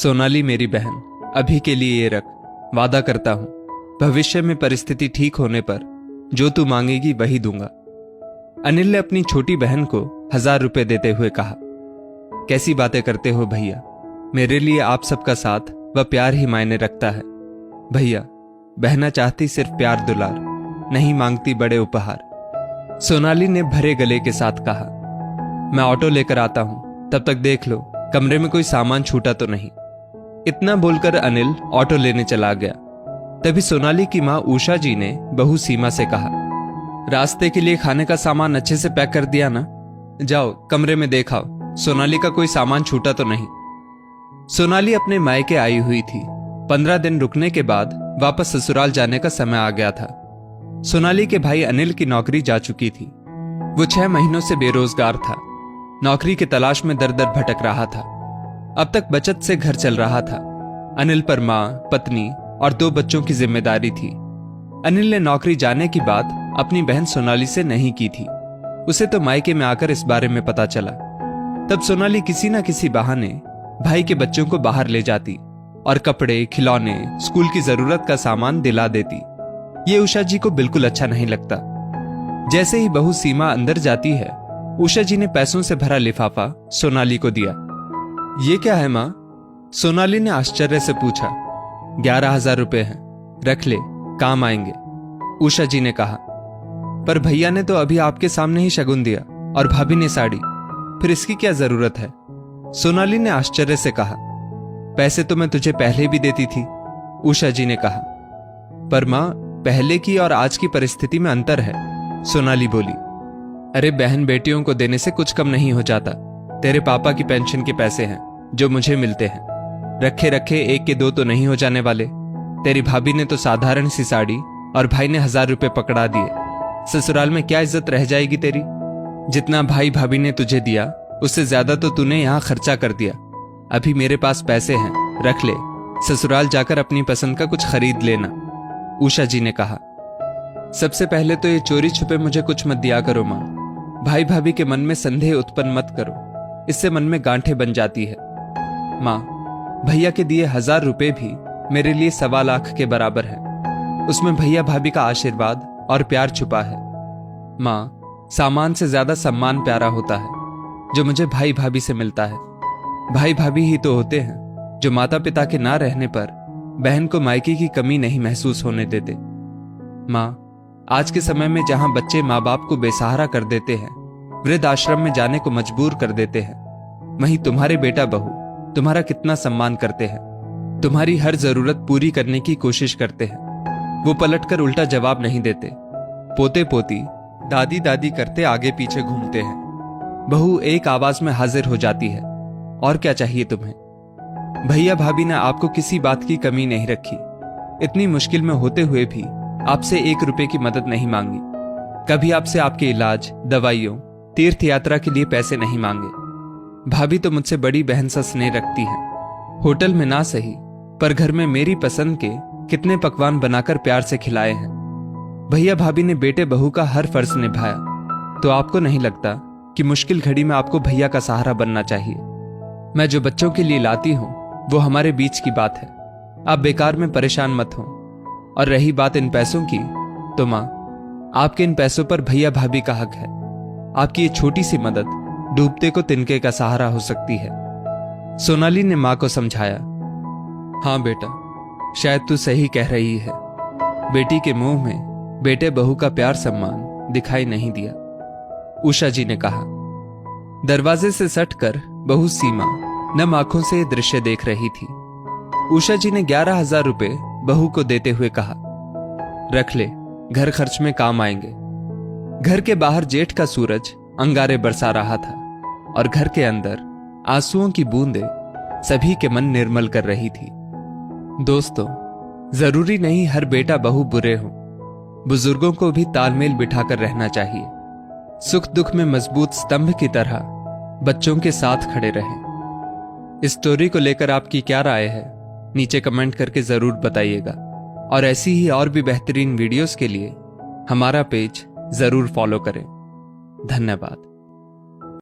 सोनाली मेरी बहन, अभी के लिए ये रख। वादा करता हूं भविष्य में परिस्थिति ठीक होने पर जो तू मांगेगी वही दूंगा। अनिल ने अपनी छोटी बहन को 1000 रुपए देते हुए कहा। कैसी बातें करते हो भैया, मेरे लिए आप सबका साथ व प्यार ही मायने रखता है। भैया, बहना चाहती सिर्फ प्यार दुलार, नहीं मांगती बड़े उपहार। सोनाली ने भरे गले के साथ कहा। मैं ऑटो लेकर आता हूं, तब तक देख लो कमरे में कोई सामान छूटा तो नहीं। इतना बोलकर अनिल ऑटो लेने चला गया। तभी सोनाली की मां उषा जी ने बहू सीमा से कहा, रास्ते के लिए खाने का सामान अच्छे से पैक कर दिया ना? जाओ कमरे में देखाओ सोनाली का कोई सामान छूटा तो नहीं। सोनाली अपने मायके आई हुई थी। 15 दिन रुकने के बाद वापस ससुराल जाने का समय आ गया था। सोनाली के भाई अनिल की नौकरी जा चुकी थी। वो 6 महीनों से बेरोजगार था। नौकरी की तलाश में दर दर भटक रहा था। अब तक बचत से घर चल रहा था। अनिल पर मां, पत्नी और 2 बच्चों की जिम्मेदारी थी। अनिल ने नौकरी जाने की बात अपनी बहन सोनाली से नहीं की थी। उसे तो मायके में आकर इस बारे में पता चला। तब सोनाली किसी न किसी बहाने भाई के बच्चों को बाहर ले जाती और कपड़े, खिलौने, स्कूल की जरूरत का सामान दिला देती। ये उषा जी को बिल्कुल अच्छा नहीं लगता। जैसे ही बहू सीमा अंदर जाती है, उषा जी ने पैसों से भरा लिफाफा सोनाली को दिया। ये क्या है मां? सोनाली ने आश्चर्य से पूछा। 11,000 रुपए हैं, रख ले, काम आएंगे, उषा जी ने कहा। पर भैया ने तो अभी आपके सामने ही शगुन दिया और भाभी ने साड़ी, फिर इसकी क्या जरूरत है? सोनाली ने आश्चर्य से कहा। पैसे तो मैं तुझे पहले भी देती थी, उषा जी ने कहा। पर मां, पहले की और आज की परिस्थिति में अंतर है, सोनाली बोली। अरे बहन बेटियों को देने से कुछ कम नहीं हो जाता। तेरे पापा की पेंशन के पैसे हैं जो मुझे मिलते हैं। रखे रखे 1 के 2 तो नहीं हो जाने वाले। तेरी भाभी ने तो साधारण सी साड़ी और भाई ने 1000 रुपए पकड़ा दिए। ससुराल में क्या इज्जत रह जाएगी तेरी? जितना भाई भाभी ने तुझे दिया उससे ज्यादा तो तूने यहां खर्चा कर दिया। अभी मेरे पास पैसे हैं, रख ले, ससुराल जाकर अपनी पसंद का कुछ खरीद लेना, उषा जी ने कहा। सबसे पहले तो ये चोरी छुपे मुझे कुछ मत दिया करो मां। भाई भाभी के मन में संदेह उत्पन्न मत करो, इससे मन में गांठें बन जाती है। मां, भैया के दिए 1000 रुपए भी मेरे लिए 1.25 लाख के बराबर है। उसमें भैया भाभी का आशीर्वाद और प्यार छुपा है। मां, सामान से ज्यादा सम्मान प्यारा होता है जो मुझे भाई भाभी से मिलता है। भाई भाभी ही तो होते हैं जो माता पिता के ना रहने पर बहन को मायके की कमी नहीं महसूस होने देते। मां, आज के समय में जहां बच्चे माँ बाप को बेसहारा कर देते हैं, वृद्ध आश्रम में जाने को मजबूर कर देते हैं, वहीं तुम्हारे बेटा बहू तुम्हारा कितना सम्मान करते हैं, तुम्हारी हर जरूरत पूरी करने की कोशिश करते हैं। वो पलटकर उल्टा जवाब नहीं देते। पोते पोती, दादी दादी करते आगे पीछे घूमते हैं। बहू एक आवाज में हाजिर हो जाती है, और क्या चाहिए तुम्हें? भैया भाभी ने आपको किसी बात की कमी नहीं रखी। इतनी मुश्किल में होते हुए भी आपसे 1 रुपए की मदद नहीं मांगी। कभी आपसे आपके इलाज, दवाइयों, तीर्थ यात्रा के लिए पैसे नहीं मांगे। भाभी तो मुझसे बड़ी बहन सा स्नेह रखती है। होटल में ना सही, पर घर में मेरी पसंद के कितने पकवान बनाकर प्यार से खिलाए हैं। भैया भाभी ने बेटे बहू का हर फर्ज निभाया। तो आपको नहीं लगता कि मुश्किल घड़ी में आपको भैया का सहारा बनना चाहिए? मैं जो बच्चों के लिए लाती हूं वो हमारे बीच की बात है। आप बेकार में परेशान मत हो। और रही बात इन पैसों की, तो मां, आपके इन पैसों पर भैया भाभी का हक है। आपकी ये छोटी सी मदद डूबते को तिनके का सहारा हो सकती है। सोनाली ने मां को समझाया। हां बेटा, शायद तू सही कह रही है। बेटी के मुंह में बेटे बहू का प्यार सम्मान दिखाई नहीं दिया, उषा जी ने कहा। दरवाजे से सटकर बहू सीमा नम आंखों से यह दृश्य देख रही थी। उषा जी ने 11,000 रुपए बहू को देते हुए कहा, रख ले, घर खर्च में काम आएंगे। घर के बाहर जेठ का सूरज अंगारे बरसा रहा था और घर के अंदर आंसुओं की बूंदें सभी के मन निर्मल कर रही थी। दोस्तों, जरूरी नहीं हर बेटा बहू बुरे हो। बुजुर्गों को भी तालमेल बिठाकर रहना चाहिए। सुख दुख में मजबूत स्तंभ की तरह बच्चों के साथ खड़े रहें। इस स्टोरी को लेकर आपकी क्या राय है, नीचे कमेंट करके जरूर बताइएगा। और ऐसी ही और भी बेहतरीन वीडियोस के लिए हमारा पेज जरूर फॉलो करें। धन्यवाद।